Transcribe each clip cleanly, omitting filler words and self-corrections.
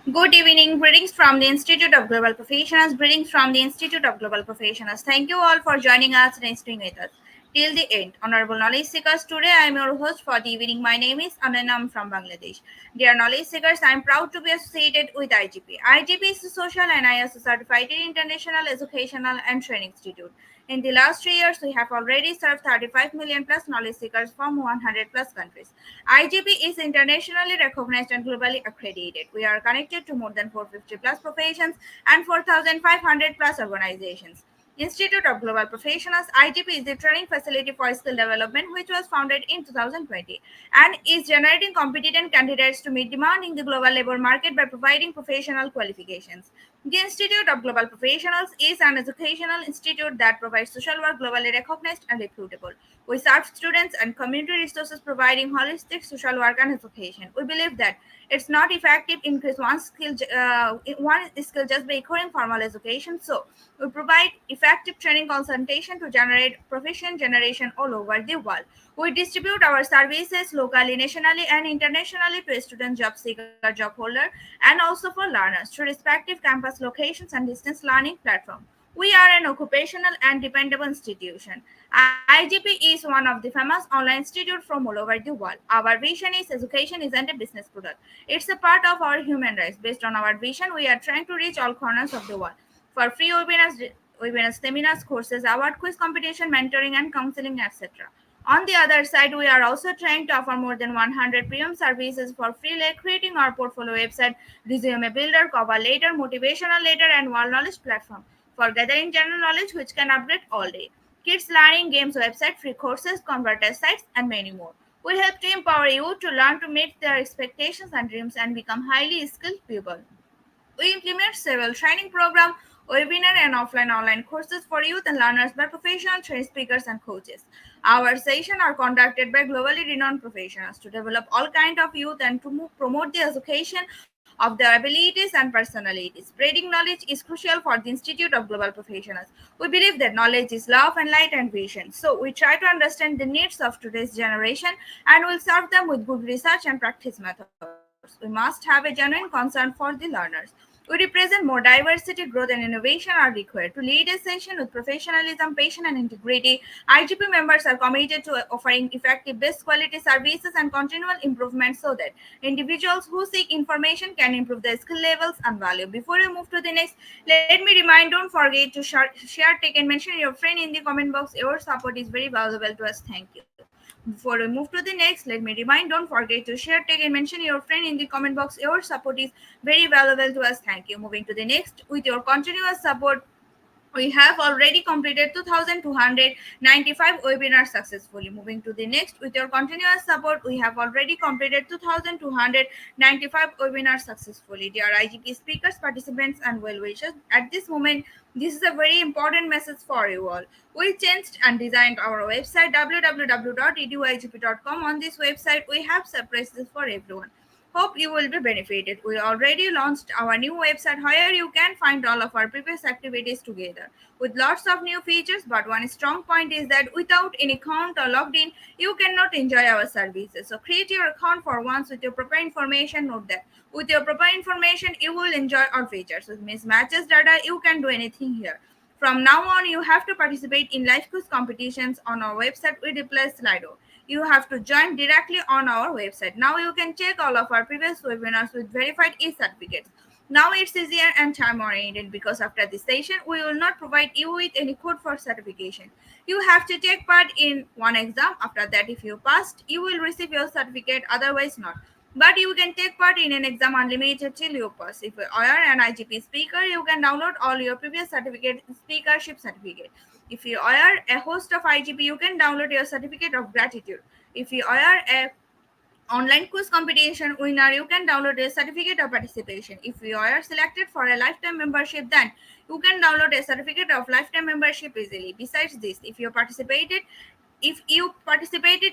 Good evening. Greetings from the Institute of Global Professionals. Greetings from the Institute of Global Professionals. Thank you all for joining us and staying with us till the end. Honorable knowledge seekers, today I am your host for the evening. My name is Ananam from Bangladesh. Dear knowledge seekers, I am proud to be associated with IGP. IGP is a social and ISO certified international educational and training institute. In the last 3 years, we have already served 35 million plus knowledge seekers from 100 plus countries. IGP is internationally recognized and globally accredited. We are connected to more than 450 plus professions and 4,500 plus organizations. Institute of Global Professionals IGP is the training facility for skill development which was founded in 2020 and is generating competent candidates to meet demand in the global labor market by providing professional qualifications. The Institute of Global Professionals is an educational institute that provides social work globally recognized and reputable. We serve students and community resources providing holistic social work and education. We believe that it's not effective to increase one skill just by acquiring formal education. So we provide effective training consultation to generate profession generation all over the world. We distribute our services locally, nationally, and internationally to student job seeker, job holder, and also for learners through respective campus locations and distance learning platform. We are an occupational and dependable institution. IGP is one of the famous online institutes from all over the world. Our vision is education isn't a business product. It's a part of our human rights. Based on our vision, we are trying to reach all corners of the world. For free webinars, seminars, courses, award quiz competition, mentoring and counseling, etc. On the other side, we are also trying to offer more than 100 premium services for free, like creating our portfolio website, resume builder, cover letter, motivational letter, and world knowledge platform for gathering general knowledge which can update all day. Kids learning games website, free courses, converter sites, and many more. We help to empower you to learn to meet their expectations and dreams and become highly skilled people. We implement several training programs, webinar and offline online courses for youth and learners by professional trained speakers and coaches. Our sessions are conducted by globally renowned professionals to develop all kinds of youth and to promote the education of their abilities and personalities. Spreading knowledge is crucial for the Institute of Global Professionals. We believe that knowledge is love and light and vision. So we try to understand the needs of today's generation and will serve them with good research and practice methods. We must have a genuine concern for the learners. We represent more diversity, growth, and innovation are required. To lead a session with professionalism, passion, and integrity, IGP members are committed to offering effective, best quality services and continual improvement so that individuals who seek information can improve their skill levels and value. Before we move to the next, let me remind don't forget to share, take, and mention your friend in the comment box. Your support is very valuable to us. Thank you. Before we move to the next, let me remind don't forget to share, tag, and mention your friend in the comment box. Your support is very valuable to us. Thank you. Moving to the next, with your continuous support, we have already completed 2,295 webinars successfully. Moving to the next, with your continuous support, we have already completed 2,295 webinars successfully. Dear IGP speakers, participants, and well wishers, at this moment, this is a very important message for you all. We changed and designed our website www.eduigp.com. On this website, we have surprises for everyone. Hope you will be benefited. We already launched our new website where you can find all of our previous activities together with lots of new features. But one strong point is that without any account or logged in, you cannot enjoy our services. So create your account for once with your proper information. Note that with your proper information, you will enjoy our features. With mismatches data, you can do anything here. From now on, you have to participate in live quiz competitions on our website. We replace Slido. You have to join directly on our website. Now you can check all of our previous webinars with verified e-certificates. Now it's easier and time oriented because after this session, we will not provide you with any code for certification. You have to take part in one exam. After that, if you passed, you will receive your certificate, otherwise not. But you can take part in an exam unlimited till you pass. If you are an IGP speaker, you can download all your previous certificate, speakership certificate. If you are a host of IGP, you can download your certificate of gratitude. If you are a online quiz competition winner, you can download a certificate of participation. If you are selected for a lifetime membership, then you can download a certificate of lifetime membership easily. Besides this, if you participated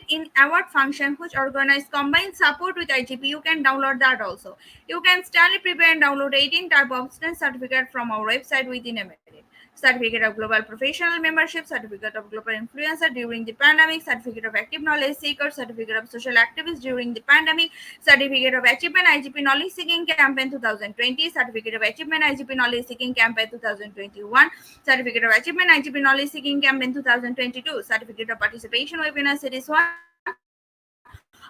in award function which organize combined support with IGP, you can download that also. You can sternly prepare and download 18 type of student certificate from our website within a minute. Certificate of Global Professional Membership, Certificate of Global Influencer during the pandemic, Certificate of Active Knowledge Seeker, Certificate of Social Activist during the pandemic, Certificate of Achievement IGP Knowledge Seeking Campaign 2020, Certificate of Achievement IGP Knowledge Seeking Campaign 2021, Certificate of Achievement IGP Knowledge Seeking Campaign 2022, Certificate of Participation Webinar Series 1,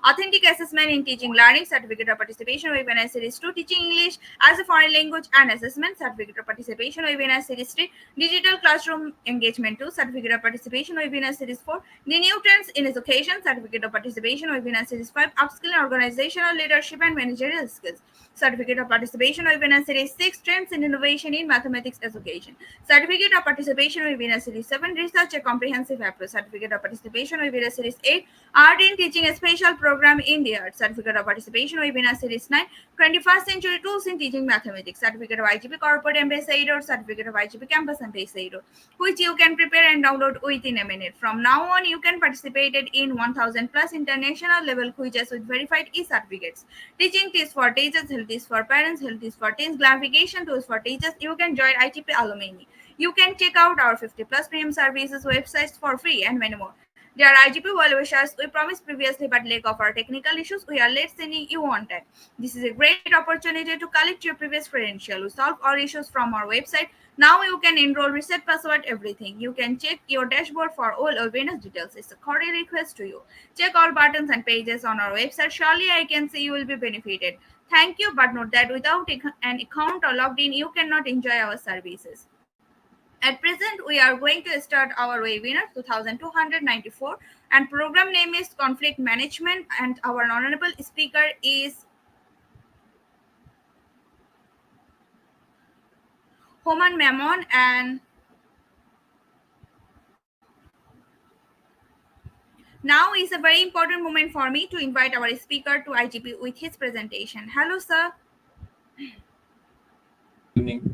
Authentic Assessment in Teaching Learning, Certificate of Participation Webinar Series 2, Teaching English as a Foreign Language and Assessment, Certificate of Participation Webinar Series 3, Digital Classroom Engagement 2, Certificate of Participation Webinar Series 4, The New Trends in Education, Certificate of Participation Webinar Series 5, Upskilling Organizational Leadership and Managerial Skills, Certificate of Participation Webinar Series 6, Trends in Innovation in Mathematics Education, Certificate of Participation Webinar Series 7, Research a Comprehensive Approach, Certificate of Participation Webinar Series 8, Art in Teaching a Special Program in the Art, Certificate of Participation Webinar Series 9, 21st Century Tools in Teaching Mathematics, Certificate of IGP Corporate Ambassador, Certificate of IGP Campus Ambassador, which you can prepare and download within a minute. From now on, you can participate in 1000 plus international level quizzes with verified e-certificates. Teaching tips for teachers, health tips for parents, health tips for teens, gamification tools for teachers. You can join ITP alumni. You can check out our 50 plus premium services websites for free and many more. Dear IGP well-wishers, we promised previously but lack of our technical issues, we are late sending you on time. This is a great opportunity to collect your previous credential. We solve all issues from our website. Now you can enroll, reset password, everything. You can check your dashboard for all awareness details. It's a cordial request to you. Check all buttons and pages on our website. Surely I can say you will be benefited. Thank you, but note that without an account or logged in, you cannot enjoy our services. At present, we are going to start our webinar 2294 and program name is Conflict Management and our honorable speaker is Homan Mammon and now is a very important moment for me to invite our speaker to IGP with his presentation. Hello, sir. Good evening.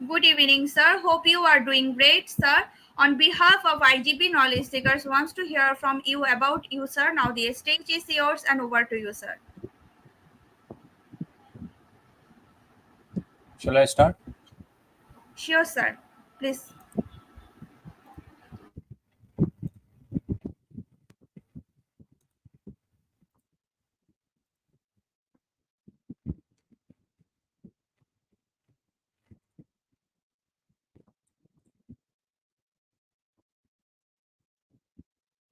Good evening, sir. Hope you are doing great, sir. On behalf of IGP Knowledge Seekers wants to hear from you about you, sir. Now the stage is yours and over to you, sir. Shall I start? Sure, sir. Please.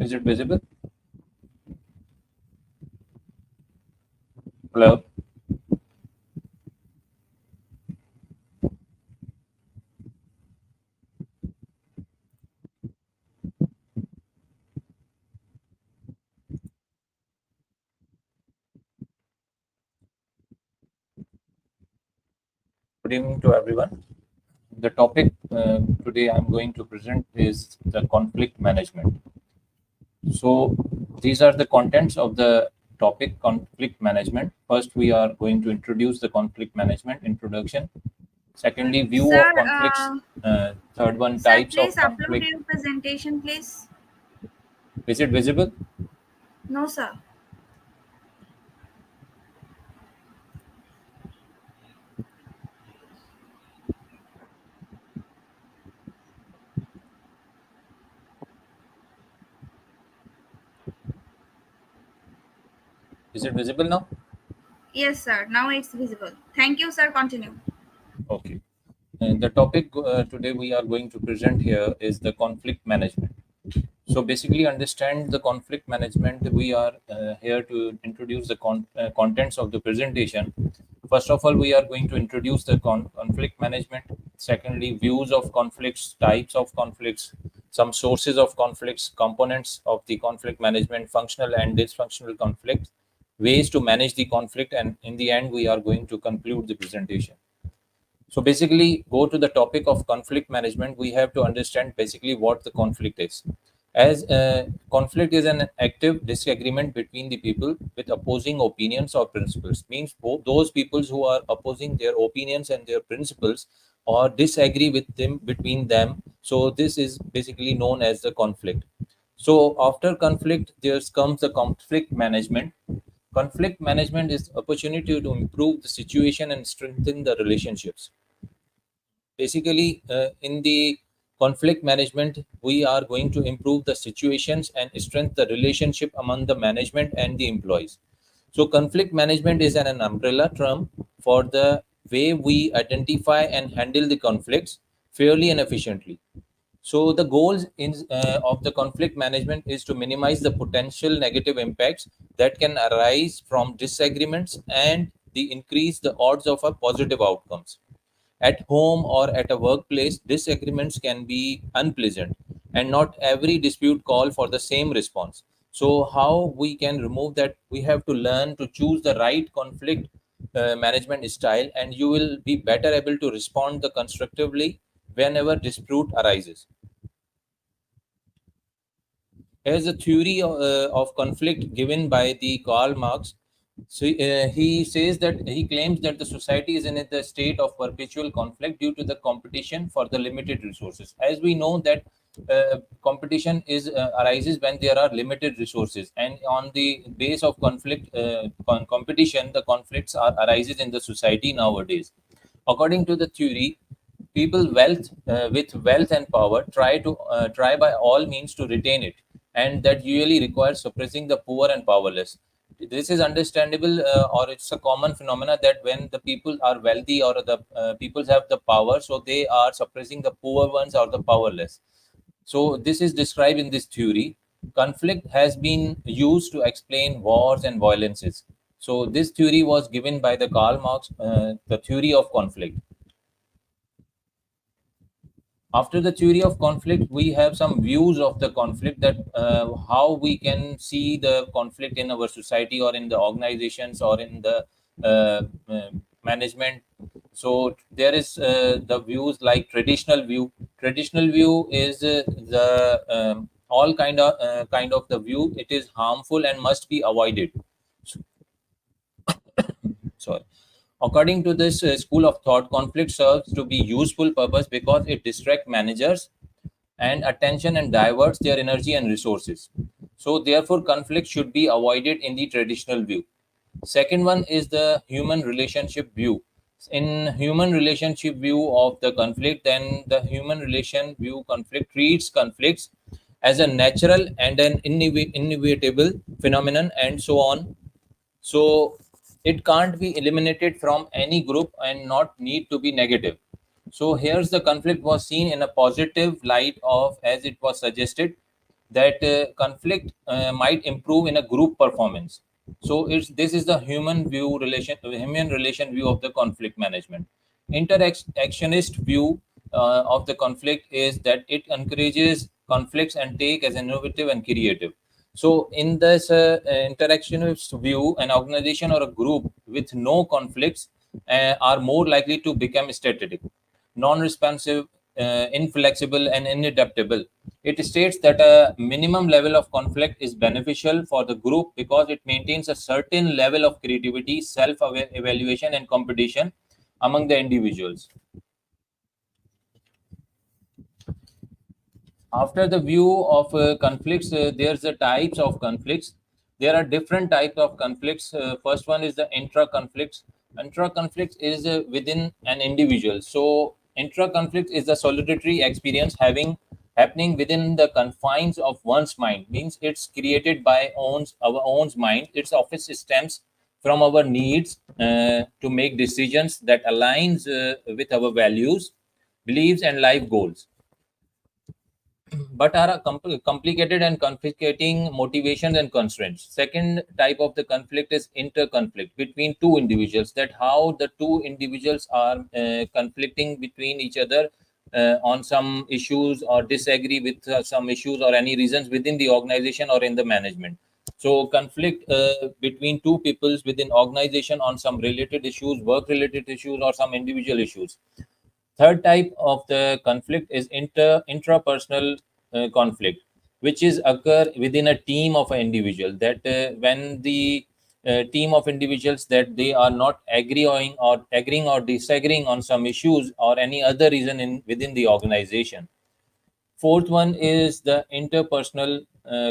Is it visible? Hello? Good evening to everyone. The topic today I'm going to present is the conflict management. So these are the contents of the topic conflict management. First, we are going to introduce the conflict management introduction. Secondly, view Sir, of conflicts. Third one, sir, types please of upload conflict. your presentation, please. Is it visible? No, sir. Is it visible now? Yes, sir. Now it's visible. Thank you, sir. Continue. Okay. And the topic today we are going to present here is the conflict management. So basically, understand the conflict management. We are here to introduce the contents of the presentation. First of all, we are going to introduce the conflict management. Secondly, views of conflicts, types of conflicts, some sources of conflicts, components of the conflict management, functional and dysfunctional conflicts, ways to manage the conflict, and in the end, we are going to conclude the presentation. So basically, go to the topic of conflict management. We have to understand basically what the conflict is. As conflict is an active disagreement between the people with opposing opinions or principles. Means both those peoples who are opposing their opinions and their principles or disagree with them between them. So this is basically known as the conflict. So after conflict, there comes the conflict management. Conflict management is opportunity to improve the situation and strengthen the relationships. Basically, in the conflict management, we are going to improve the situations and strengthen the relationship among the management and the employees. So conflict management is an umbrella term for the way we identify and handle the conflicts fairly and efficiently. So the goals of the conflict management is to minimize the potential negative impacts that can arise from disagreements and the increase the odds of a positive outcomes. At home or at a workplace, disagreements can be unpleasant, and not every dispute call for the same response. So how we can remove that? We have to learn to choose the right conflict management style, and you will be better able to respond the constructively whenever dispute arises. Here's a theory of conflict given by the Karl Marx. So he says that he claims that the society is in the state of perpetual conflict due to the competition for the limited resources. As we know that competition is arises when there are limited resources, and on the base of conflict competition, the conflicts are arises in the society nowadays. According to the theory, people with wealth and power try by all means to retain it, and that usually requires suppressing the poor and powerless. This is understandable, or it's a common phenomena that when the people are wealthy or the people have the power, so they are suppressing the poor ones or the powerless. So this is described in this theory. Conflict has been used to explain wars and violences. So this theory was given by the Karl Marx, the theory of conflict. After the theory of conflict, we have some views of the conflict, that how we can see the conflict in our society or in the organizations or in the management. So there is the views like traditional view. Traditional view is the all kind of the view. It is harmful and must be avoided. Sorry. According to this school of thought, conflict serves to be useful purpose because it distracts managers and attention and diverts their energy and resources. So therefore, conflict should be avoided in the traditional view. Second one is the human relationship view. In human relationship view of the conflict, then the human relation view conflict treats conflicts as a natural and an inevitable phenomenon, and so on. So it can't be eliminated from any group and not need to be negative. So here's the conflict was seen in a positive light of, as it was suggested, that conflict might improve in a group performance. So this is the human relation view of the conflict management. Interactionist view of the conflict is that it encourages conflicts and take as innovative and creative. So in this interactionist view, an organization or a group with no conflicts are more likely to become static, non-responsive, inflexible, and inadaptable. It states that a minimum level of conflict is beneficial for the group because it maintains a certain level of creativity, self-evaluation, and competition among the individuals. After the view of conflicts, there's the types of conflicts. There are different types of conflicts. First one is the intra-conflicts. Intra-conflicts is within an individual. So intra-conflict is the solitary experience happening within the confines of one's mind. Means it's created by our own mind. Its office stems from our needs to make decisions that aligns with our values, beliefs, and life goals. but are complicated and conflicting motivations and constraints. Second type of the conflict is interconflict between two individuals, that how the two individuals are conflicting between each other on some issues, or disagree with some issues or any reasons within the organization or in the management. So conflict between two peoples within organization on some related issues, work related issues, or some individual issues. Third type of the conflict is intrapersonal conflict, which is occur within a team of an individual. That when the team of individuals that they are not agreeing or disagreeing on some issues or any other reason in within the organization. Fourth one is the interpersonal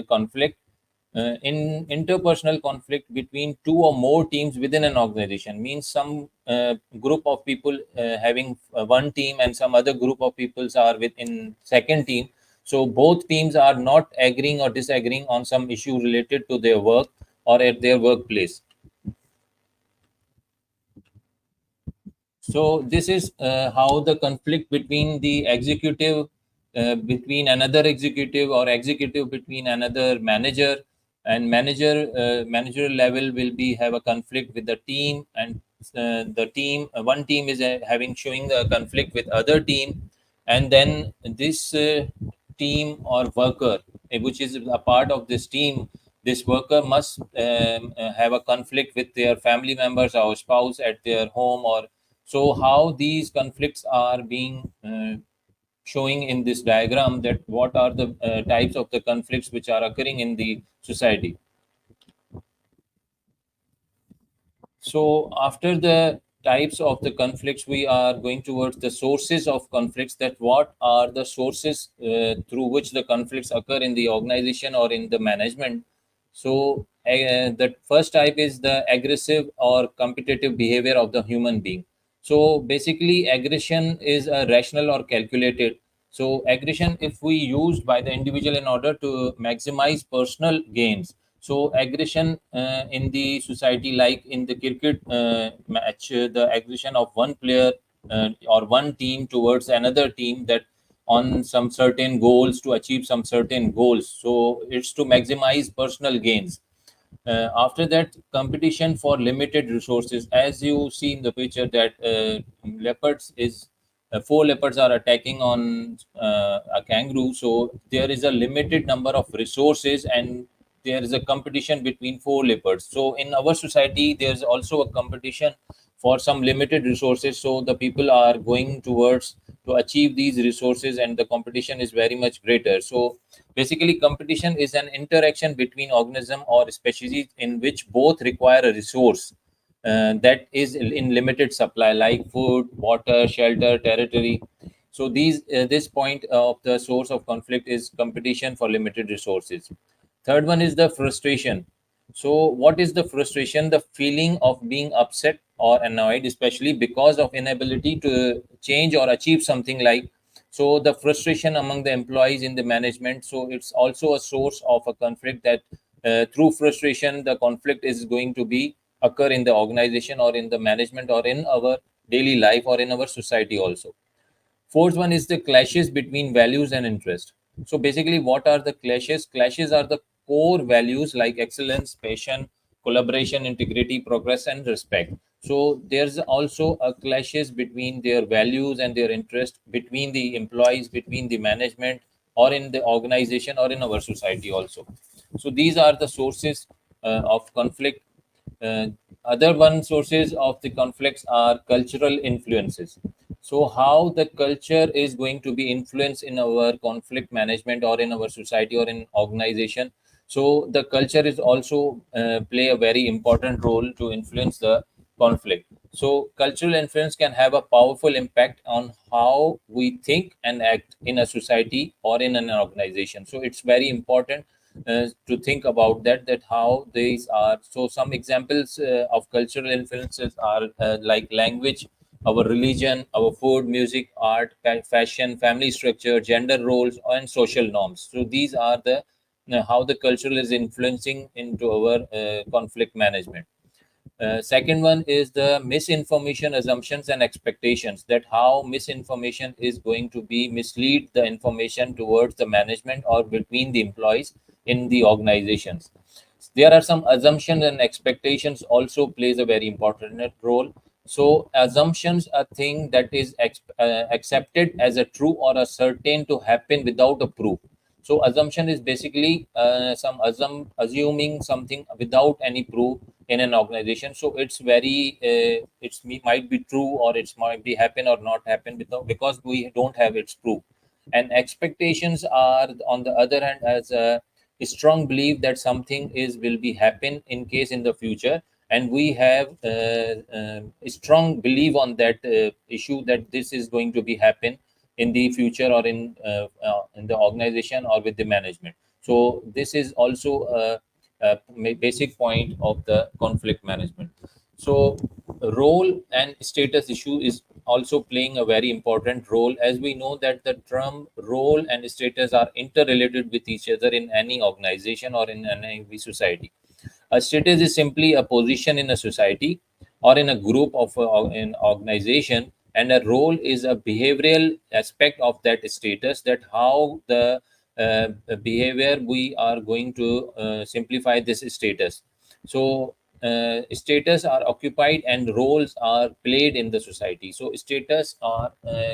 conflict. In interpersonal conflict between two or more teams within an organization means some group of people having one team and some other group of peoples are within second team. So both teams are not agreeing or disagreeing on some issue related to their work or at their workplace. So this is how the conflict between the executive, between another executive, or executive between another manager, and manager level will be have a conflict with the team, and the team one team is having showing a conflict with other team, and then this team or worker which is a part of this team, this worker must have a conflict with their family members or spouse at their home. Or so how these conflicts are being showing in this diagram, that what are the types of the conflicts which are occurring in the society. So after the types of the conflicts, we are going towards the sources of conflicts, that what are the sources through which the conflicts occur in the organization or in the management. So the first type is the aggressive or competitive behavior of the human being. So basically aggression is a rational or calculated. So aggression, if we used by the individual in order to maximize personal gains. So aggression in the society, like in the cricket match, the aggression of one player or one team towards another team, that on some certain goals, to achieve some certain goals. So it's to maximize personal gains. After that, competition for limited resources. As you see in the picture, that leopards is four leopards are attacking on a kangaroo. So there is a limited number of resources, and there is a competition between four leopards. So in our society, there's also a competition for some limited resources. So the people are going towards to achieve these resources, and the competition is very much greater. So basically, competition is an interaction between organism or species in which both require a resource that is in limited supply, like food, water, shelter, territory. So this point of the source of conflict is competition for limited resources. Third one is the frustration. So what is the frustration? The feeling of being upset or annoyed, especially because of inability to change or achieve something, like so the frustration among the employees in the management. So it's also a source of a conflict, that through frustration the conflict is going to be occur in the organization or in the management or in our daily life or in our society also. Fourth one is the clashes between values and interest. So basically, what are the clashes? Clashes are the core values like excellence, passion, collaboration, integrity, progress, and respect. So there's also a clashes between their values and their interest between the employees, between the management, or in the organization or in our society also. So these are the sources of conflict. Other one sources of the conflicts are cultural influences. So how the culture is going to be influenced in our conflict management or in our society or in organization. So the culture is also play a very important role to influence the conflict. So cultural influence can have a powerful impact on how we think and act in a society or in an organization. So it's very important to think about that how these are. So some examples of cultural influences are like language, our religion, our food, music, art, fashion, family structure, gender roles, and social norms. So these are the how the cultural is influencing into our conflict management. Second one is the misinformation, assumptions, and expectations, that how misinformation is going to be mislead the information towards the management or between the employees in the organizations. There are some assumptions and expectations also plays a very important role. So assumptions are thing that is accepted as a true or a certain to happen without a proof. So assumption is basically assuming something without any proof in an organization. So it's very might be true or it might be happen or not happen because we don't have its proof. And expectations are on the other hand as a strong belief that something is will be happen in case in the future, and we have a strong belief on that issue that this is going to be happen in the future or in the organization or with the management. So this is also a basic point of the conflict management. So role and status issue is also playing a very important role, as we know that the term role and status are interrelated with each other in any organization or in any society. A status is simply a position in a society or in a group of an organization, and a role is a behavioral aspect of that status, that how the behavior we are going to simplify this status. So status are occupied and roles are played in the society. So status are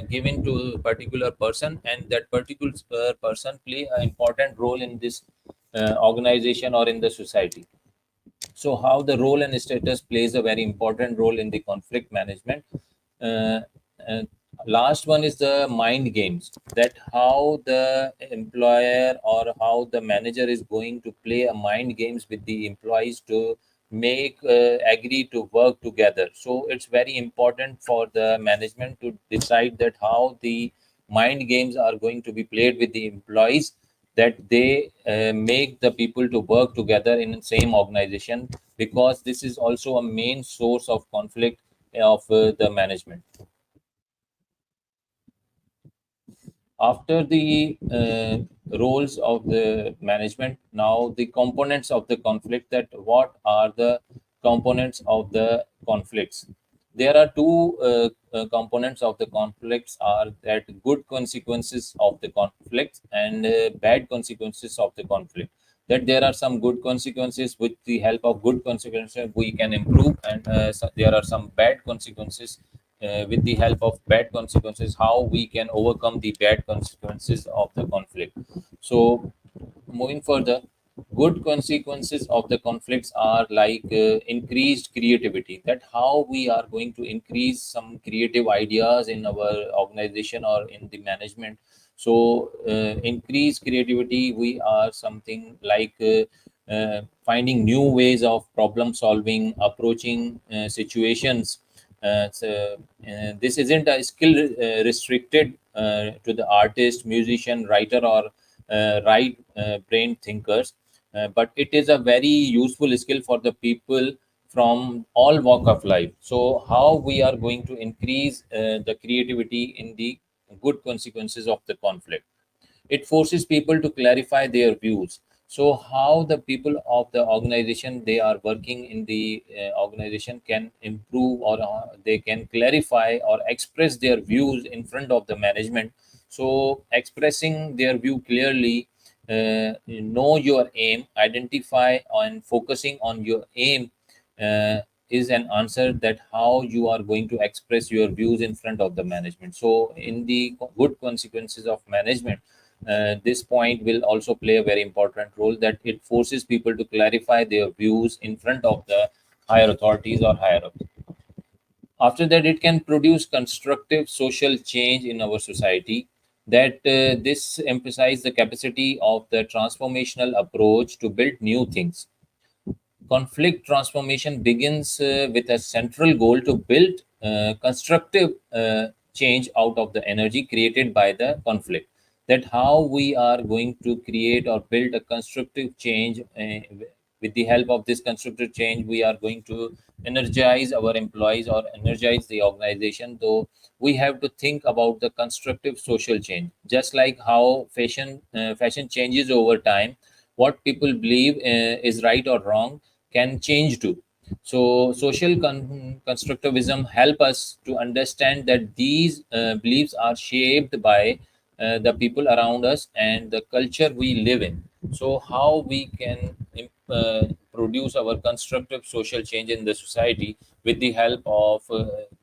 given to a particular person, and that particular person play an important role in this organization or in the society. So how the role and status plays a very important role in the conflict management. uh, uh, Last one is the mind games, that how the employer or how the manager is going to play a mind games with the employees to make agree to work together. So it's very important for the management to decide that how the mind games are going to be played with the employees, that they make the people to work together in the same organization, because this is also a main source of conflict of the management. After the roles of the management, now the components of the conflict, that what are the components of the conflicts. There are two components of the conflicts, are that good consequences of the conflict and bad consequences of the conflict. That there are some good consequences, with the help of good consequences we can improve, and there are some bad consequences, with the help of bad consequences how we can overcome the bad consequences of the conflict. So moving further, good consequences of the conflicts are like increased creativity, that how we are going to increase some creative ideas in our organization or in the management. So increase creativity, we are something like finding new ways of problem solving, approaching situations. This isn't a skill restricted to the artist, musician, writer, or right brain thinkers, but it is a very useful skill for the people from all walk of life. So how we are going to increase the creativity in the good consequences of the conflict. It forces people to clarify their views. So how the people of the organization they are working in the organization can improve, or they can clarify or express their views in front of the management. So expressing their view clearly, know your aim, identify and focusing on your aim is an answer, that how you are going to express your views in front of the management. So in the good consequences of management, this point will also play a very important role, that it forces people to clarify their views in front of the higher authorities or higher ups. After that, it can produce constructive social change in our society, that this emphasizes the capacity of the transformational approach to build new things. Conflict transformation begins with a central goal to build constructive change out of the energy created by the conflict. That how we are going to create or build a constructive change. With the help of this constructive change, we are going to energize our employees or energize the organization. Though we have to think about the constructive social change, just like how fashion changes over time. What people believe is right or wrong can change too. So social constructivism help us to understand that these beliefs are shaped by the people around us and the culture we live in. So how we can produce our constructive social change in the society with the help of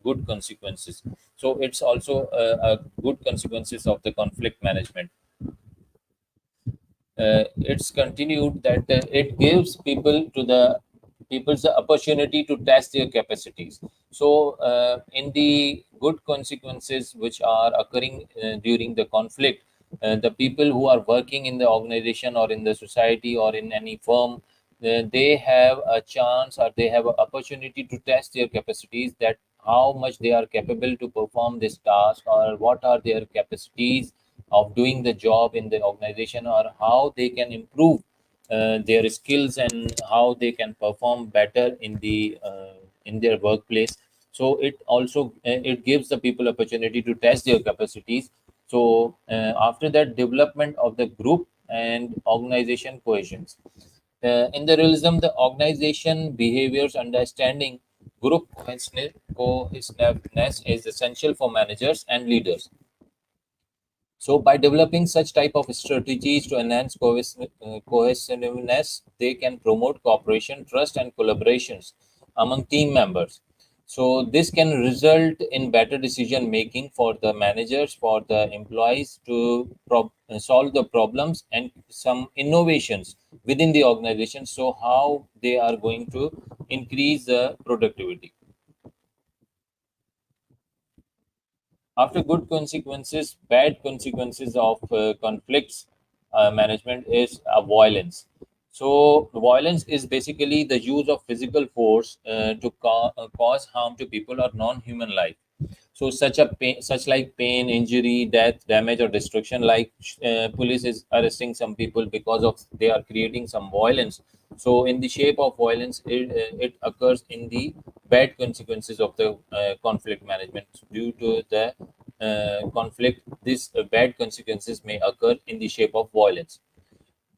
good consequences. So it's also a good consequences of the conflict management. It's continued that it gives people the opportunity to test their capacities. So in the good consequences which are occurring during the conflict, the people who are working in the organization or in the society or in any firm, they have a chance or they have an opportunity to test their capacities, that how much they are capable to perform this task, or what are their capacities of doing the job in the organization, or how they can improve their skills and how they can perform better in their workplace. So it also it gives the people opportunity to test their capacities. So after that, development of the group and organization cohesions. In the realism, the organization behaviors understanding group cohesiveness is essential for managers and leaders. So by developing such type of strategies to enhance cohesiveness, they can promote cooperation, trust, and collaborations among team members. So this can result in better decision making for the managers, for the employees to solve the problems and some innovations within the organization. So how they are going to increase the productivity. After good consequences, bad consequences of conflicts management is violence. So violence is basically the use of physical force to cause harm to people or non-human life. So such like pain, injury, death, damage, or destruction. Like police is arresting some people because of they are creating some violence. So in the shape of violence, it occurs in the bad consequences of the conflict management. Due to the conflict, these bad consequences may occur in the shape of violence.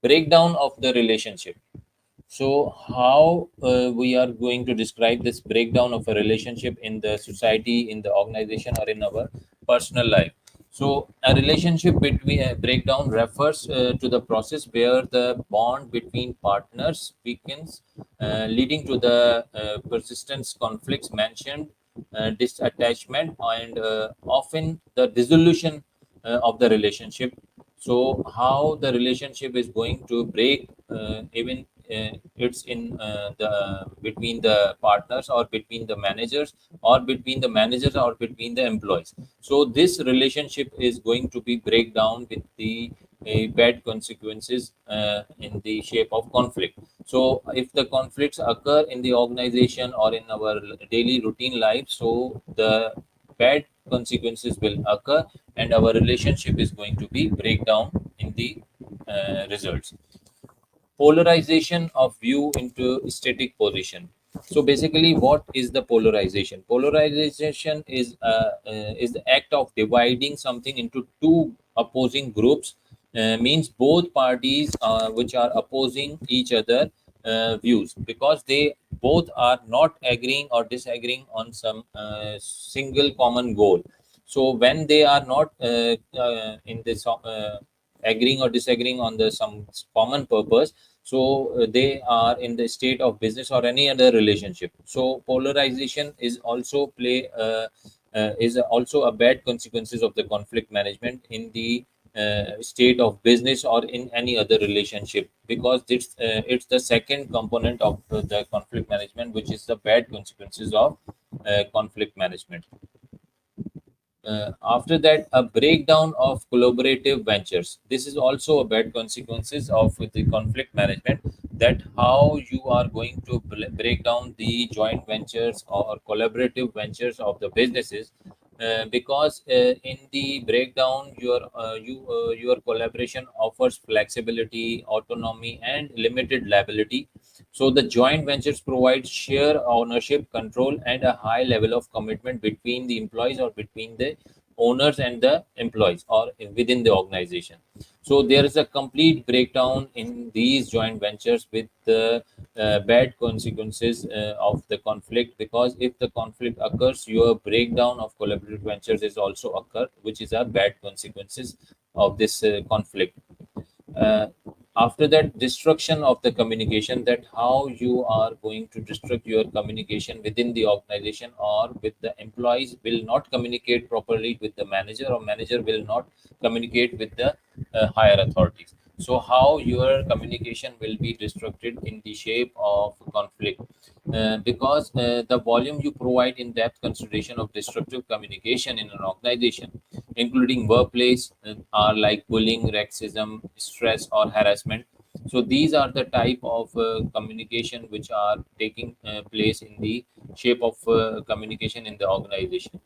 Breakdown of the relationship. So, how we are going to describe this breakdown of a relationship in the society, in the organization, or in our personal life? So, a relationship between breakdown refers to the process where the bond between partners weakens, leading to the persistence conflicts mentioned, disattachment, and often the dissolution of the relationship. So how the relationship is going to break, even it's in the between the partners, or between the managers, or between the managers, or between the employees. So this relationship is going to be break down with the bad consequences in the shape of conflict. So if the conflicts occur in the organization or in our daily routine life, so the bad consequences will occur, and our relationship is going to be breakdown in the results. Polarization of view into static position. So basically, what is the polarization? Polarization is the act of dividing something into two opposing groups. Means both parties which are opposing each other views, because they both are not agreeing or disagreeing on some single common goal. So when they are not in this agreeing or disagreeing on the some common purpose, so they are in the state of business or any other relationship. So polarization is also a bad consequences of the conflict management in the state of business or in any other relationship, because it's the second component of the conflict management, which is the bad consequences of conflict management. After that, a breakdown of collaborative ventures. This is also a bad consequences of the conflict management, that how you are going to break down the joint ventures or collaborative ventures of the businesses, because in the breakdown your collaboration offers flexibility, autonomy, and limited liability. So the joint ventures provide share ownership, control, and a high level of commitment between the employees or between the owners and the employees or within the organization. So there is a complete breakdown in these joint ventures with the bad consequences of the conflict, because if the conflict occurs, your breakdown of collaborative ventures is also occur, which is a bad consequences of this conflict. uh, After that, destruction of the communication, that how you are going to destruct your communication within the organization, or with the employees will not communicate properly with the manager, or manager will not communicate with the higher authorities. So how your communication will be disrupted in the shape of conflict, because the volume you provide in depth consideration of destructive communication in an organization, including workplace, are like bullying, sexism, stress, or harassment. So these are the type of communication which are taking place in the shape of communication in the organization.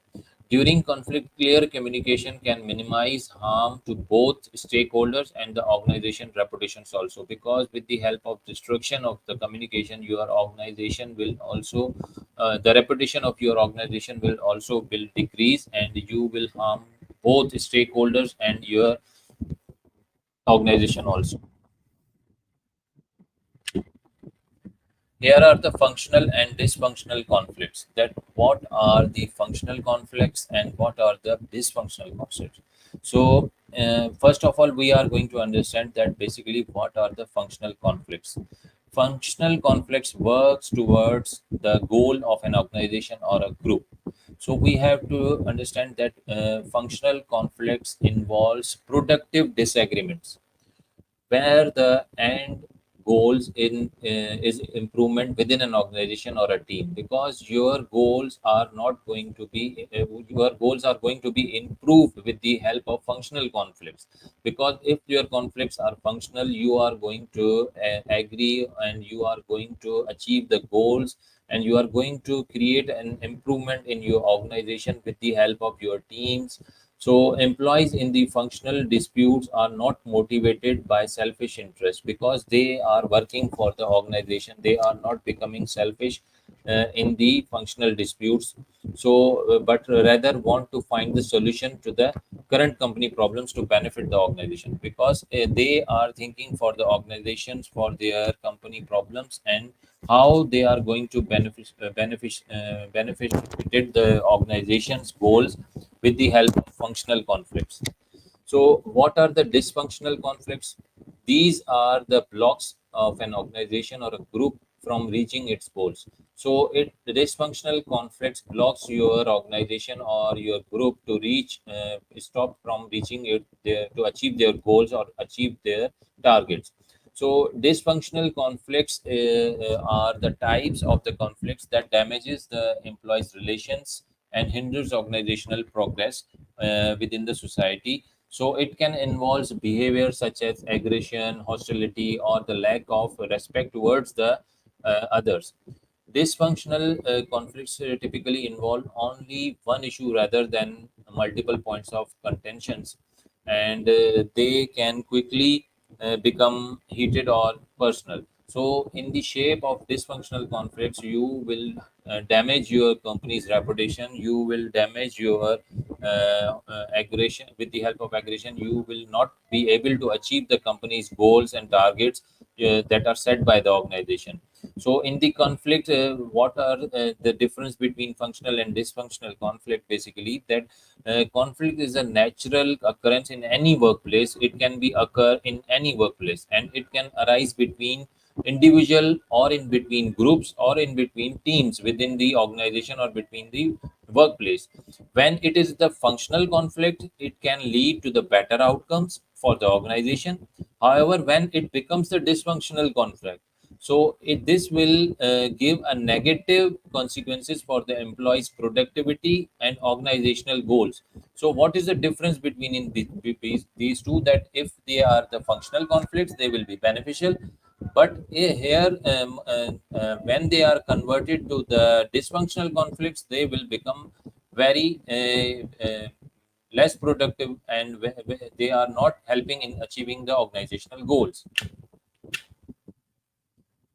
During conflict, clear communication can minimize harm to both stakeholders and the organization reputations also, because with the help of destruction of the communication, your organization will also, the reputation of your organization will decrease, and you will harm both stakeholders and your organization also. Here are the functional and dysfunctional conflicts. That what are the functional conflicts and what are the dysfunctional conflicts? So first of all, we are going to understand that basically what are the functional conflicts. Functional conflicts works towards the goal of an organization or a group. So we have to understand that functional conflicts involves productive disagreements, where the end goals in is improvement within an organization or a team, because your goals are not going to be your goals are going to be improved with the help of functional conflicts. Because if your conflicts are functional, you are going to agree, and you are going to achieve the goals, and you are going to create an improvement in your organization with the help of your teams. So employees in the functional disputes are not motivated by selfish interest, because they are working for the organization. They are not becoming selfish in the functional disputes. So, but rather want to find the solution to the current company problems to benefit the organization, because they are thinking for the organizations, for their company problems, and how they are going to benefit the organization's goals with the help of functional conflicts. So, what are the dysfunctional conflicts? These are the blocks of an organization or a group from reaching its goals. So, the dysfunctional conflicts blocks your organization or your group to stop from reaching to achieve their goals or achieve their targets. So, dysfunctional conflicts are the types of the conflicts that damages the employees' relations and hinders organizational progress within the society. So it can involve behavior such as aggression, hostility, or the lack of respect towards the others. Dysfunctional conflicts typically involve only one issue rather than multiple points of contentions, and they can quickly become heated or personal. So, in the shape of dysfunctional conflicts, you will damage your company's reputation. You will damage your aggression. With the help of aggression, you will not be able to achieve the company's goals and targets that are set by the organization. So, in the conflict, what are the difference between functional and dysfunctional conflict? Basically, that conflict is a natural occurrence in any workplace. It can be occur in any workplace, and it can arise between individual, or in between groups, or in between teams within the organization, or between the workplace. When it is the functional conflict, it can lead to the better outcomes for the organization. However, when it becomes the dysfunctional conflict, so this will give a negative consequences for the employees productivity and organizational goals. So what is the difference between these two? That if they are the functional conflicts, they will be beneficial, but here when they are converted to the dysfunctional conflicts, they will become very less productive, and they are not helping in achieving the organizational goals.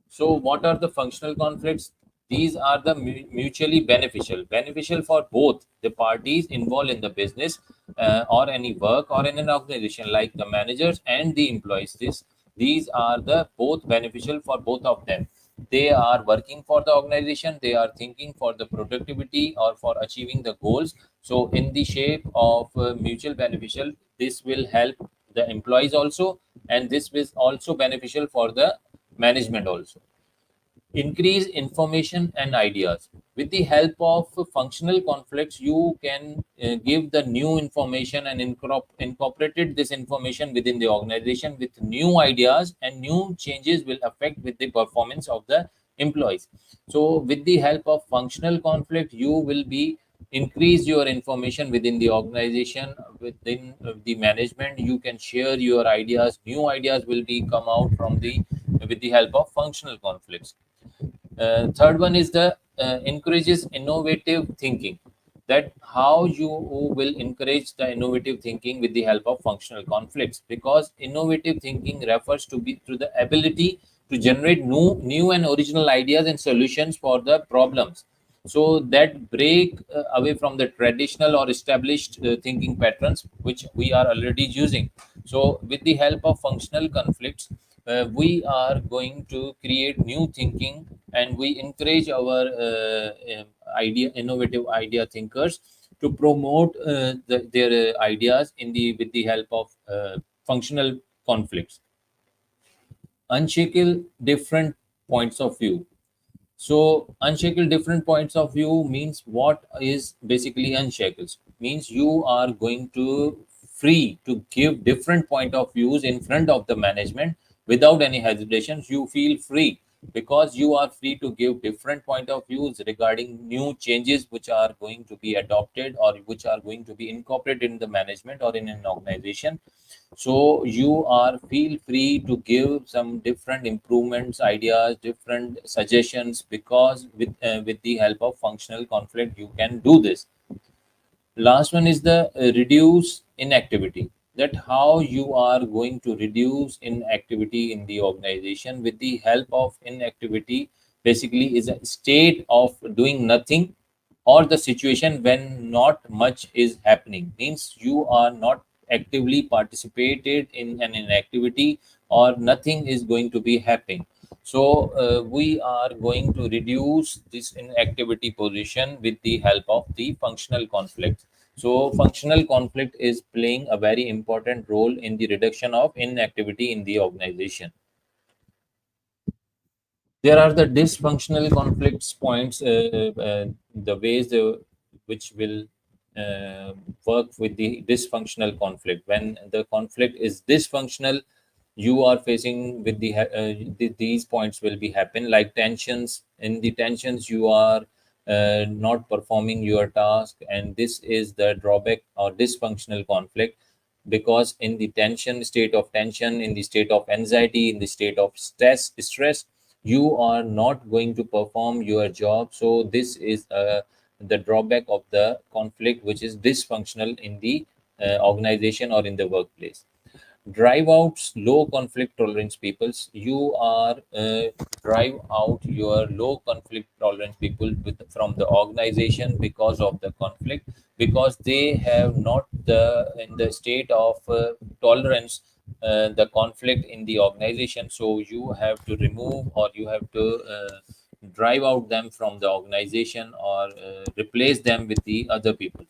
So, what are the functional conflicts? these are the mutually beneficial for both the parties involved in the business, or any work or in an organization, like the managers and the employees. These are the both beneficial for both of them. They are working for the organization, they are thinking for the productivity or for achieving the goals. So in the shape of mutual beneficial, this will help the employees also, and this is also beneficial for the management also. Increase information and ideas. With the help of functional conflicts, you can give the new information and incorporated this information within the organization with new ideas, and new changes will affect with the performance of the employees. So with the help of functional conflict, you will be increase your information within the organization, within the management. You can share your ideas, new ideas will be come out from the with the help of functional conflicts. Third one is the encourages innovative thinking. That how you will encourage the innovative thinking with the help of functional conflicts, because innovative thinking refers to the ability to generate new and original ideas and solutions for the problems, so that break away from the traditional or established thinking patterns which we are already using. So with the help of functional conflicts, we are going to create new thinking, and we encourage our innovative idea thinkers to promote their ideas in the with the help of functional conflicts. Unshackle different points of view. So unshackle different points of view means, what is basically unshackles? Means you are going to free to give different point of views in front of the management without any hesitations. You feel free because you are free to give different point of views regarding new changes which are going to be adopted or which are going to be incorporated in the management or in an organization. So you are feel free to give some different improvements, ideas, different suggestions, because with the help of functional conflict you can do this. Last one is the reduce inactivity. That how you are going to reduce inactivity in the organization. With the help of inactivity, basically is a state of doing nothing, or the situation when not much is happening. Means you are not actively participated in an activity, or nothing is going to be happening. So we are going to reduce this inactivity position with the help of the functional conflict. So functional conflict is playing a very important role in the reduction of inactivity in the organization. There are the dysfunctional conflicts points, the ways which will uh, work with the dysfunctional conflict. When the conflict is dysfunctional, you are facing with these points will be happen, like tensions. In the tensions, you are not performing your task, and this is the drawback or dysfunctional conflict. Because in the state of tension, in the state of anxiety, in the state of stress, you are not going to perform your job. So this is the drawback of the conflict which is dysfunctional in the organization or in the workplace. Drive out low conflict tolerance peoples. You are drive out your low conflict tolerance people from the organization because of the conflict, because they have not the in the state of tolerance the conflict in the organization. So you have to remove, or you have to drive out them from the organization, or replace them with the other people.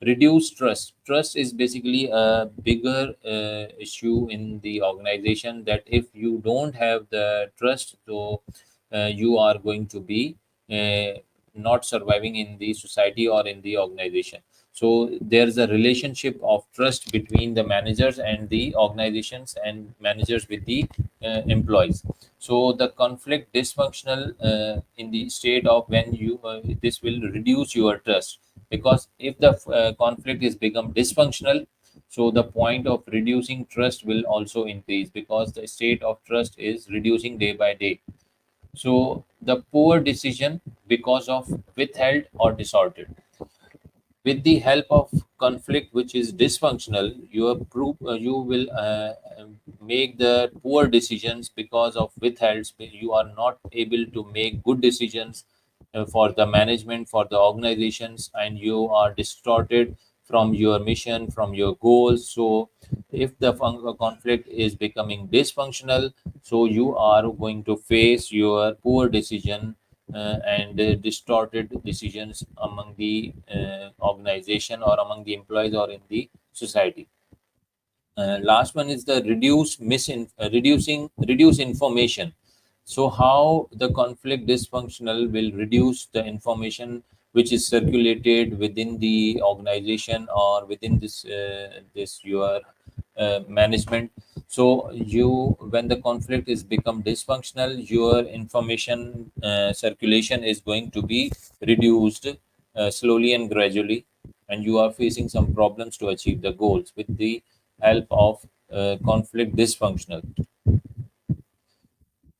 Reduce trust is basically a bigger issue in the organization, that if you don't have the trust, so you are going to be not surviving in the society or in the organization. So there's a relationship of trust between the managers and the organizations, and managers with the employees. So the conflict dysfunctional in the state of when you this will reduce your trust, because if the conflict is become dysfunctional, so the point of reducing trust will also increase, because the state of trust is reducing day by day. So the poor decision because of withheld or distorted. With the help of conflict which is dysfunctional, you will make the poor decisions because of withholds. You are not able to make good decisions for the management, for the organizations, and you are distorted from your mission, from your goals. So if the conflict is becoming dysfunctional, so you are going to face your poor decision and distorted decisions among the organization or among the employees or in the society. Last one is the reduce information. So how the conflict dysfunctional will reduce the information which is circulated within the organization or within this your management. So you, when the conflict is become dysfunctional, your information circulation is going to be reduced slowly and gradually, and you are facing some problems to achieve the goals with the help of conflict dysfunctional.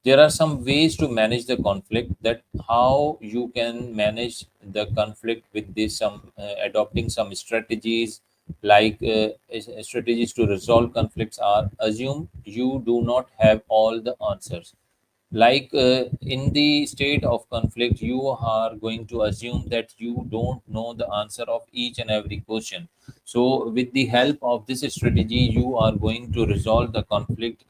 There are some ways to manage the conflict, that how you can manage the conflict with this some adopting some strategies, like strategies to resolve conflicts are: assume you do not have all the answers. Like in the state of conflict, you are going to assume that you don't know the answer of each and every question. So with the help of this strategy, you are going to resolve the conflict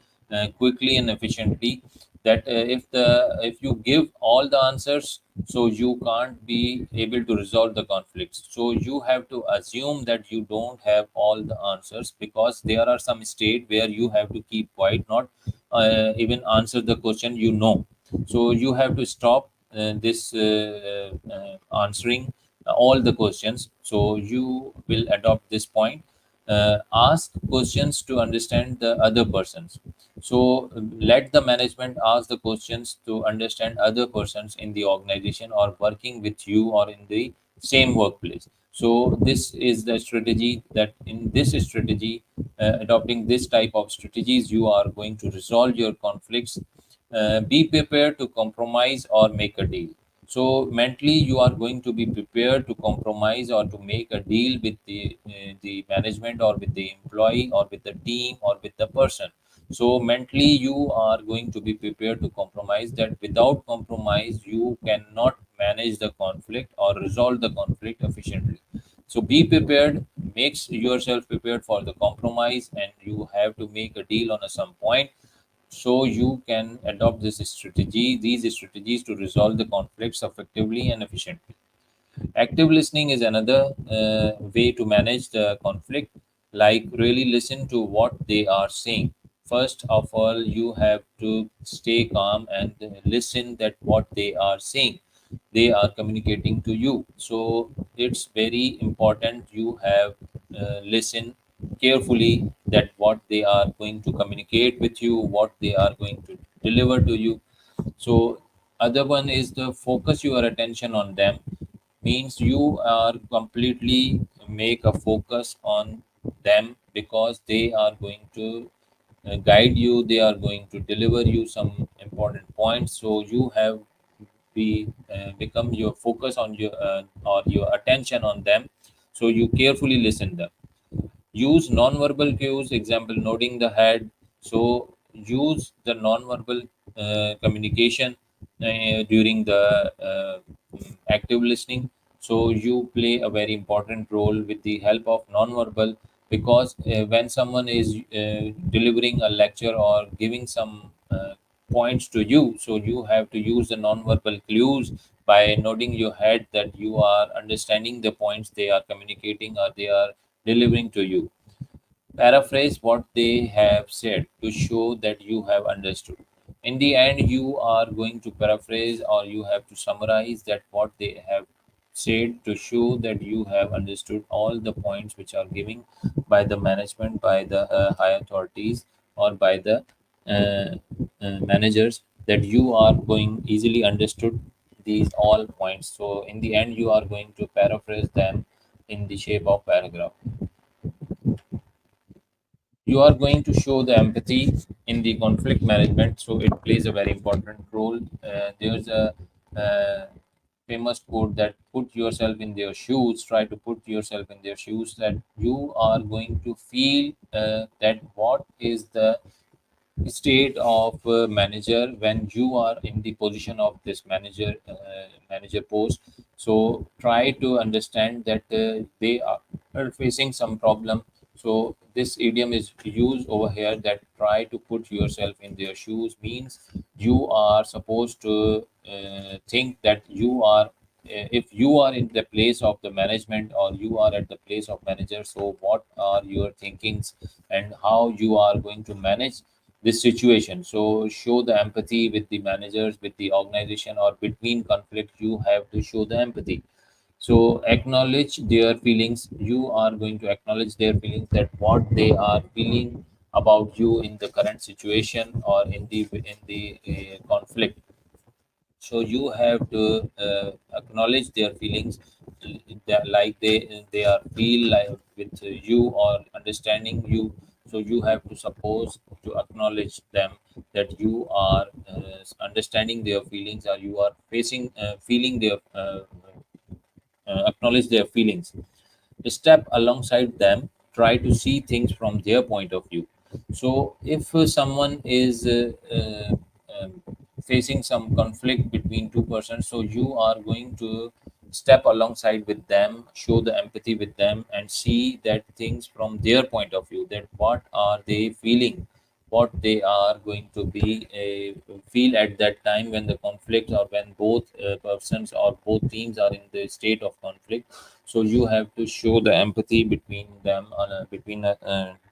quickly and efficiently. That if you give all the answers, so you can't be able to resolve the conflicts. So you have to assume that you don't have all the answers, because there are some state where you have to keep quiet, not even answer the question you know. So you have to stop this answering all the questions. So you will adopt this point. Ask questions to understand the other persons. So let the management ask the questions to understand other persons in the organization or working with you or in the same workplace. So this is the strategy, that in this strategy, adopting this type of strategies, you are going to resolve your conflicts. Be prepared to compromise or make a deal. So mentally, you are going to be prepared to compromise or to make a deal with the management or with the employee or with the team or with the person. So mentally, you are going to be prepared to compromise. That without compromise, you cannot manage the conflict or resolve the conflict efficiently. So be prepared, makes yourself prepared for the compromise, and you have to make a deal on a some point. So you can adopt these strategies to resolve the conflicts effectively and efficiently. Active listening is another way to manage the conflict, like really listen to what they are saying. First of all, you have to stay calm and listen that what they are saying. They are communicating to you. So it's very important you have listen carefully that what they are going to communicate with you, what they are going to deliver to you. So other one is the focus your attention on them, means you are completely make a focus on them, because they are going to guide you, they are going to deliver you some important points. So you have become your focus on your or your attention on them. So you carefully listen them. Use non-verbal cues, example nodding the head. So use the non-verbal communication during the active listening. So you play a very important role with the help of non-verbal, because when someone is delivering a lecture or giving some points to you, so you have to use the non-verbal clues by nodding your head that you are understanding the points they are communicating or they are delivering to you. Paraphrase what they have said to show that you have understood. In the end, you are going to paraphrase or you have to summarize that what they have said to show that you have understood all the points which are given by the management, by the high authorities, or by the uh, managers, that you are going easily understood these all points. So in the end, you are going to paraphrase them in the shape of paragraph. You are going to show the empathy in the conflict management, so it plays a very important role. There's a uh, famous quote that put yourself in their shoes, try to put yourself in their shoes, that you are going to feel that what is the state of manager when you are in the position of this manager post. So try to understand that they are facing some problem. So this idiom is used over here, that try to put yourself in their shoes, means you are supposed to think that you are if you are in the place of the management, or you are at the place of manager, so what are your thinkings and how you are going to manage this situation. So show the empathy with the managers, with the organization, or between conflict, you have to show the empathy. So acknowledge their feelings. You are going to acknowledge their feelings, that what they are feeling about you in the current situation or in the conflict. So you have to acknowledge their feelings, that like they are feel like with you or understanding you. So you have to suppose to acknowledge them, that you are understanding their feelings, or you are facing feeling their acknowledge their feelings. Step alongside them, try to see things from their point of view. So if someone is facing some conflict between two persons, so you are going to step alongside with them, show the empathy with them, and see that things from their point of view, that what are they feeling, what they are going to be feel at that time when the conflict, or when both persons or both teams are in the state of conflict. So you have to show the empathy between them, between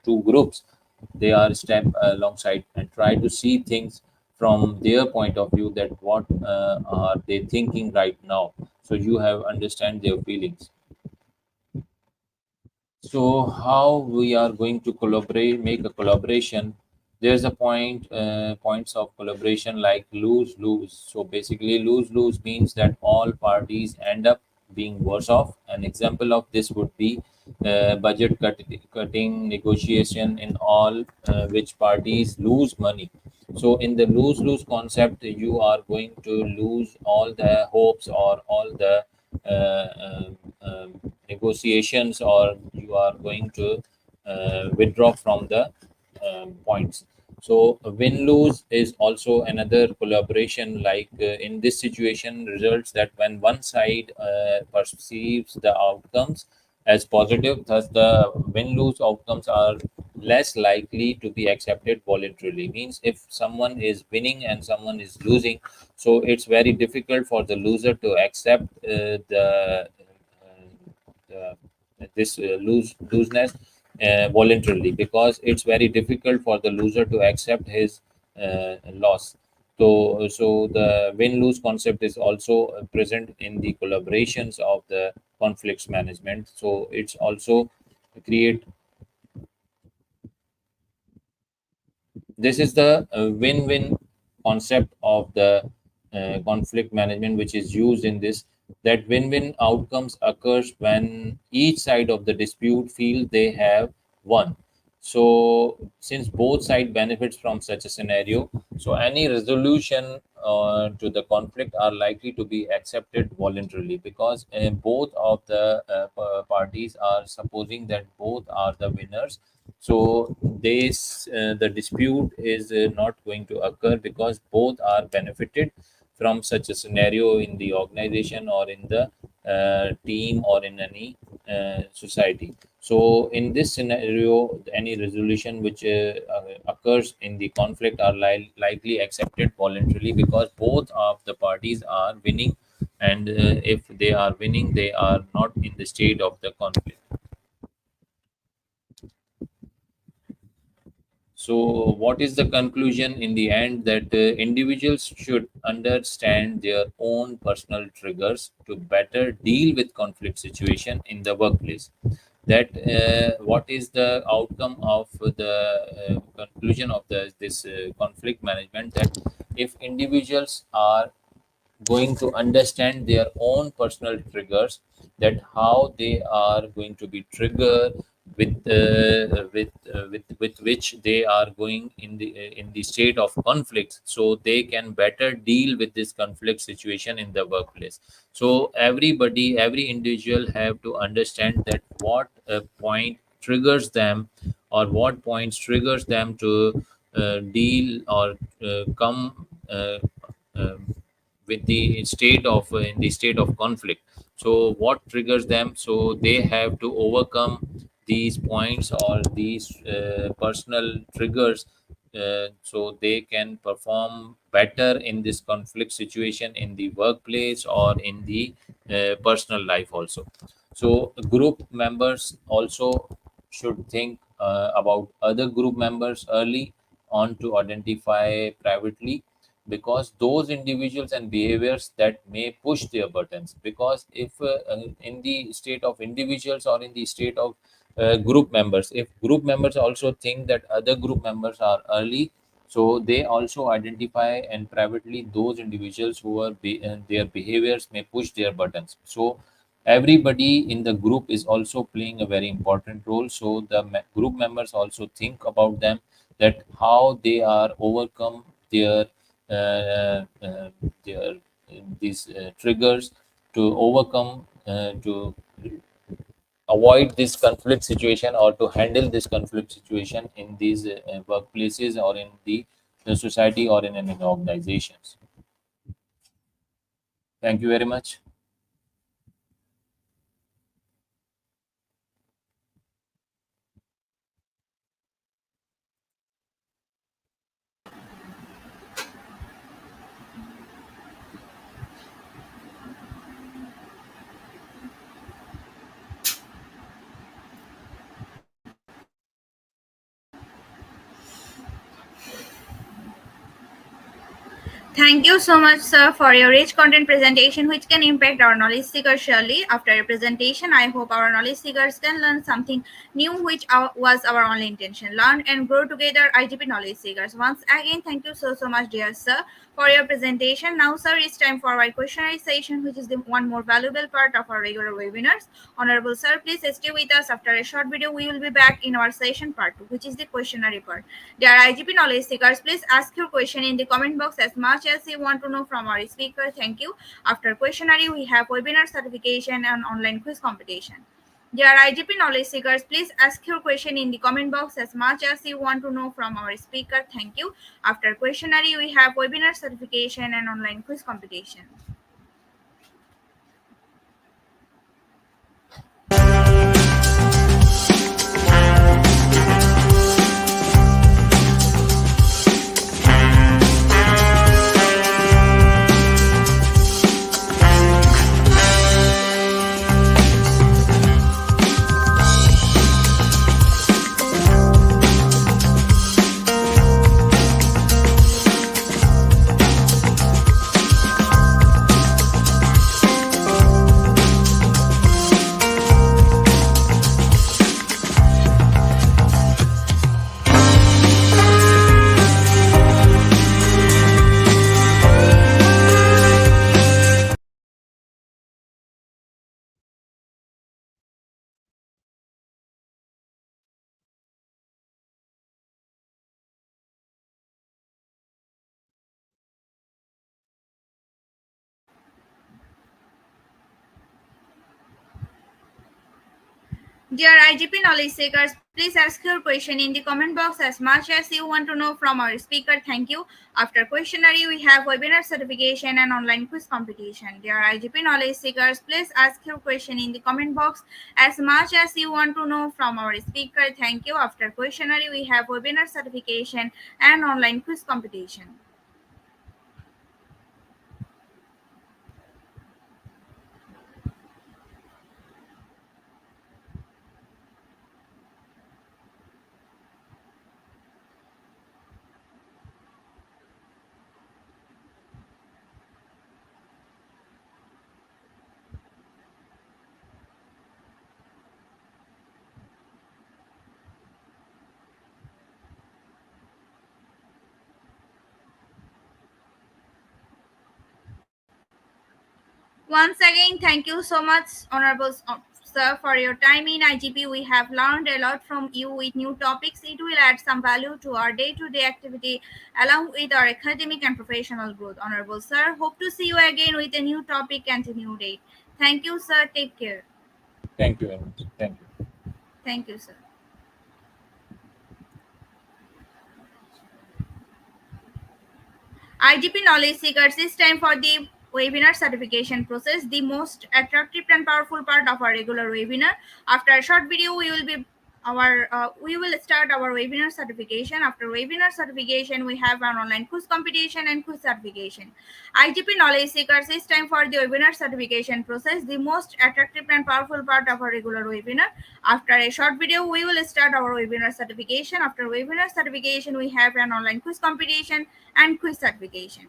two groups. They are step alongside and try to see things from their point of view, that what are they thinking right now. So you have understand their feelings. So how we are going to collaborate, make a collaboration? There's a points of collaboration like lose lose. So basically, lose lose means that all parties end up being worse off. An example of this would be cutting negotiation, in all which parties lose money. So in the lose lose concept, you are going to lose all the hopes, or all the negotiations, or you are going to withdraw from the points. So win lose is also another collaboration. Like in this situation, results that when one side perceives the outcomes as positive, thus the win lose outcomes are less likely to be accepted voluntarily. Means if someone is winning and someone is losing, so it's very difficult for the loser to accept uh, this looseness voluntarily, because it's very difficult for the loser to accept his loss. So the win-lose concept is also present in the collaborations of the conflicts management. So it's also create. This is the win-win concept of the conflict management, which is used in this. That win-win outcomes occurs when each side of the dispute feel they have won. So since both side benefits from such a scenario, so any resolution to the conflict are likely to be accepted voluntarily, because both of the parties are supposing that both are the winners. So the dispute is not going to occur, because both are benefited from such a scenario in the organization, or in the team, or in any society. So in this scenario, any resolution which occurs in the conflict are likely accepted voluntarily, because both of the parties are winning. And if they are winning, they are not in the state of the conflict. So, what is the conclusion in the end? That individuals should understand their own personal triggers to better deal with conflict situation in the workplace. That what is the outcome of the conclusion of this conflict management? That if individuals are going to understand their own personal triggers, that how they are going to be triggered with which they are going in the state of conflict, so they can better deal with this conflict situation in the workplace. So every individual have to understand that what point triggers them, or what points triggers them to deal or come uh, with the state of in the state of conflict. So what triggers them? So they have to overcome these points or these personal triggers, so they can perform better in this conflict situation in the workplace or in the personal life also. So group members also should think about other group members early on to identify privately, because those individuals and behaviors that may push their buttons. Because if in the state of individuals or in the state of group members, if group members also think that other group members are early, so they also identify and privately those individuals who are their behaviors may push their buttons. So everybody in the group is also playing a very important role, so the group members also think about them, that how they are overcome their their these triggers, to overcome to avoid this conflict situation or to handle this conflict situation in these workplaces or in the society or in any organizations. Thank you very much. Thank you so much, sir, for your rich content presentation, which can impact our knowledge seekers surely. After your presentation, I hope our knowledge seekers can learn something new, which was our only intention. Learn and grow together, IGP knowledge seekers. Once again, thank you so much, dear sir, for your presentation. Now, sir, it's time for our questionnaire session, which is the one more valuable part of our regular webinars. Honorable sir, please stay with us. After a short video, we will be back in our session part 2, which is the questionnaire part. Dear IGP knowledge seekers, please ask your question in the comment box as much as you want to know from our speaker. Thank you. After questionnaire, we have webinar certification and online quiz competition. Dear IGP knowledge seekers, please ask your question in the comment box as much as you want to know from our speaker. Thank you. After questionnaire, we have webinar certification and online quiz competition. Dear IGP knowledge seekers, please ask your question in the comment box as much as you want to know from our speaker. Thank you. After questionnaire, we have webinar certification and online quiz competition. Dear IGP knowledge seekers, please ask your question in the comment box as much as you want to know from our speaker. Thank you. After questionnaire, we have webinar certification and online quiz competition. Once again, thank you so much, Honorable Sir, for your time in IGP. We have learned a lot from you with new topics. It will add some value to our day-to-day activity along with our academic and professional growth. Honorable Sir, hope to see you again with a new topic and a new date. Thank you, sir. Take care. Thank you very much. Thank you. Thank you, sir. IGP knowledge seekers, it's time for the webinar certification process, the most attractive and powerful part of our regular webinar. After a short video, we will start our webinar certification. After webinar certification, we have an online quiz competition and quiz certification. IGP knowledge seekers, it's time for the webinar certification process, the most attractive and powerful part of our regular webinar. After a short video, we will start our webinar certification. After webinar certification, we have an online quiz competition and quiz certification.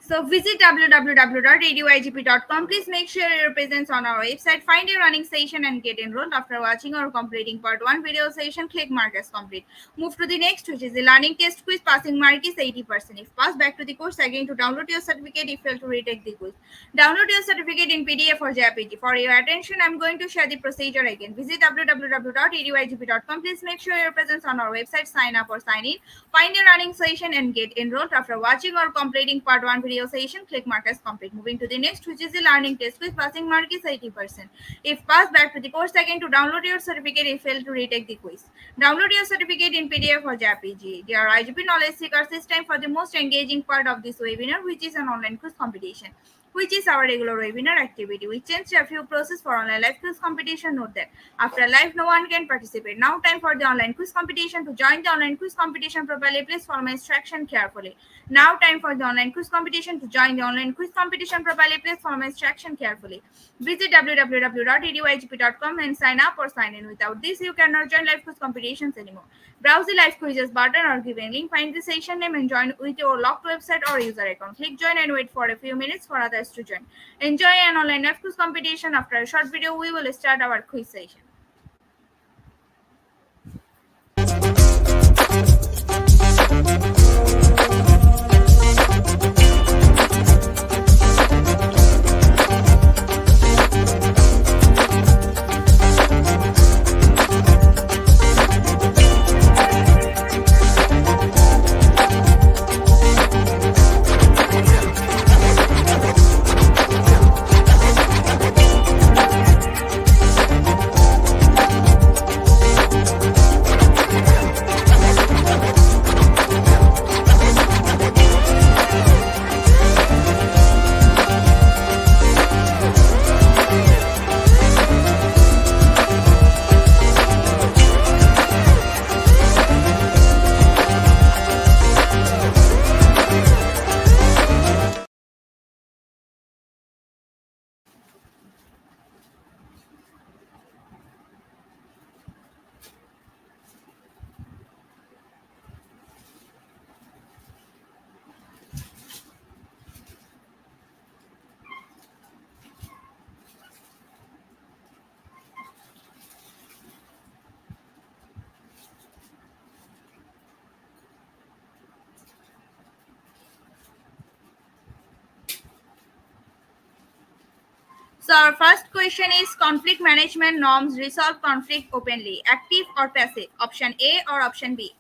So visit www.radioigp.com. Please make sure your presence on our website. Find a running session and get enrolled. After watching or completing part 1 video session, click mark as complete. Move to the next, which is the learning test quiz. Passing mark is 80%. If passed, back to the course again to download your certificate. If fail, to retake the quiz. Download your certificate in PDF or JPG. For your attention, I'm going to share the procedure again. Visit www.radioigp.com. Please make sure your presence on our website. Sign up or sign in. Find a running session and get enrolled. After watching or completing part 1 video session, click mark as complete. Moving to the next, which is the learning test quiz. Passing mark is 80%. If passed, back to the course again to download your certificate. If failed, to retake the quiz. Download your certificate in PDF or JPG. Dear IGP knowledge seekers, this time for the most engaging part of this webinar, which is an online quiz competition, which is our regular webinar activity. We changed a few process for online live quiz competition. Note that after live, no one can participate. Now time for the online quiz competition. To join the online quiz competition properly, please follow my instruction carefully. Now time for the online quiz competition. To join the online quiz competition properly, please follow my instruction carefully. Visit www.radioigp.com and sign up or sign in. Without this, you cannot join live quiz competitions anymore. Browse the live quizzes button or given link. Find the session name and join with your locked website or user account. Click join and wait for a few minutes for others to join. Enjoy an online live quiz competition. After a short video, we will start our quiz session. So our first question is conflict management norms resolve conflict openly, active or passive? Option A or option B?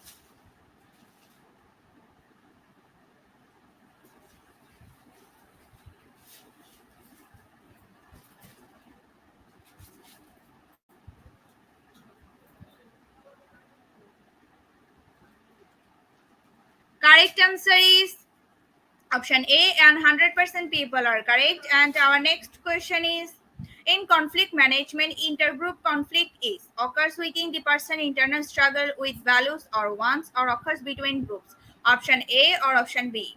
Correct answer is option A, and 100% people are correct. And our next question is, in conflict management, intergroup conflict occurs within the person internal struggle with values or wants, or occurs between groups. Option A or option B?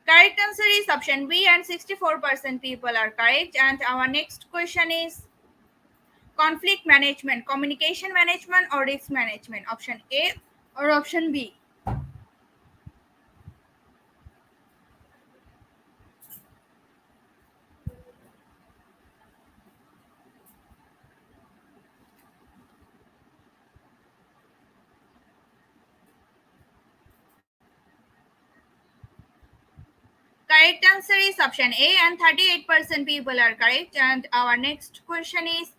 Correct answer is option B, and 64% people are correct. And our next question is conflict management, communication management, or risk management. Option A or option B? Correct answer is option A, and 38% people are correct. And our next question is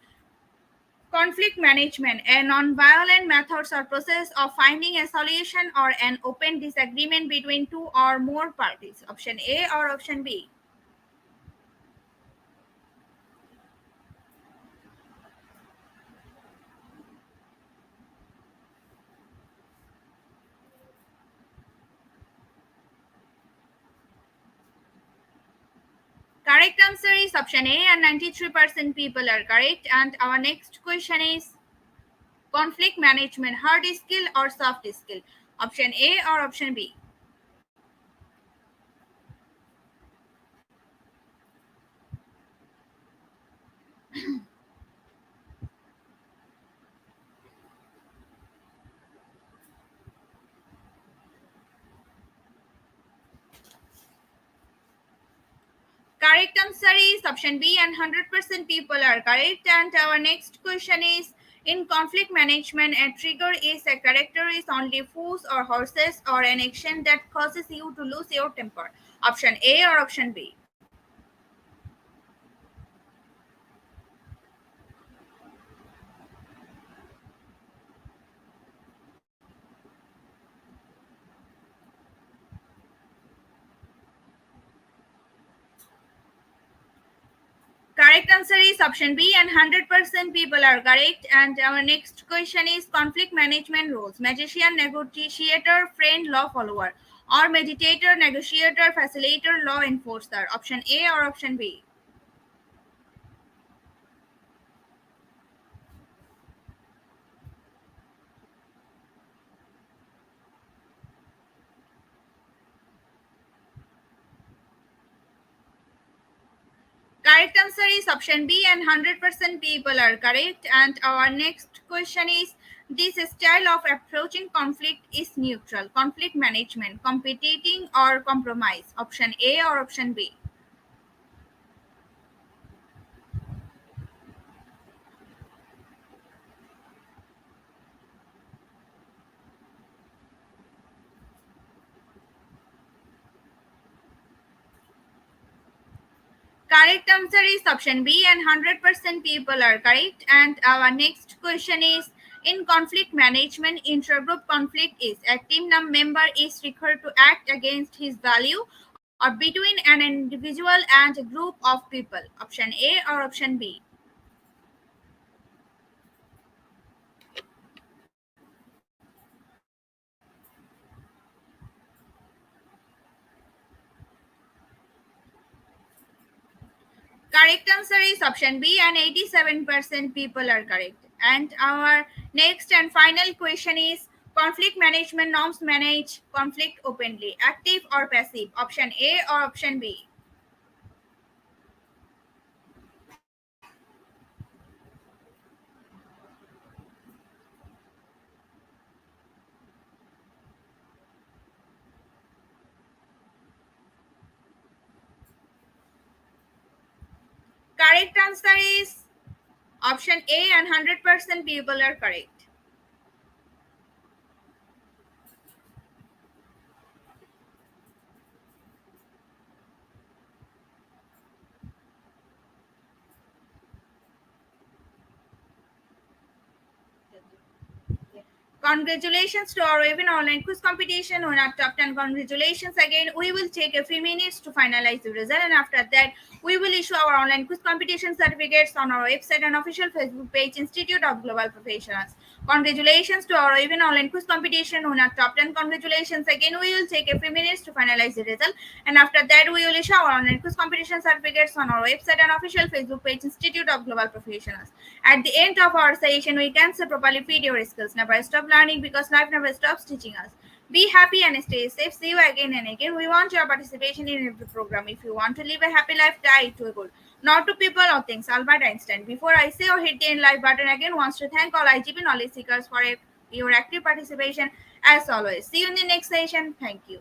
conflict management, a non-violent methods or process of finding a solution or an open disagreement between two or more parties. Option A or option B? Correct answer is option A, and 93% people are correct. And our next question is conflict management, hard skill or soft skill? Option A or option B? Correct answer is option B, and 100% people are correct. And our next question is in conflict management, a trigger is a character is only fools or horses or an action that causes you to lose your temper. Option A or option B? Correct answer is option B, and 100% people are correct. And our next question is conflict management rules: magician, negotiator, friend, law follower, or meditator, negotiator, facilitator, law enforcer. Option A or option B? Correct answer is option B, and 100% people are correct. And our next question is this style of approaching conflict is neutral, conflict management, competing, or compromise. Option A or option B? Correct answer is option B, and 100% people are correct. And our next question is in conflict management, intergroup conflict is a team member is required to act against his value or between an individual and a group of people. Option A or option B? Correct answer is option B, and 87% people are correct. And our next and final question is conflict management norms manage conflict openly, active or passive? Option A or option B? Correct answer is option A, and 100% people are correct. Congratulations to our even online quiz competition. On our top 10, congratulations again. We will take a few minutes to finalize the result, and after that, we will issue our online quiz competition certificates on our website and official Facebook page, Institute of Global Professionals. Congratulations to our even online quiz competition. On our top 10, congratulations again. We will take a few minutes to finalize the result, and after that, we will issue our online quiz competition certificates on our website and official Facebook page, Institute of Global Professionals. At the end of our session, we can say properly feed your skills. Never stop learning because life never stops teaching us. Be happy and stay safe. See you again and again. We want your participation in every program. If you want to live a happy life, die to a goal. Not to people or things. Albert Einstein. Before I say or hit the end live button again, wants to thank all IGP knowledge seekers for your active participation as always. See you in the next session. Thank you.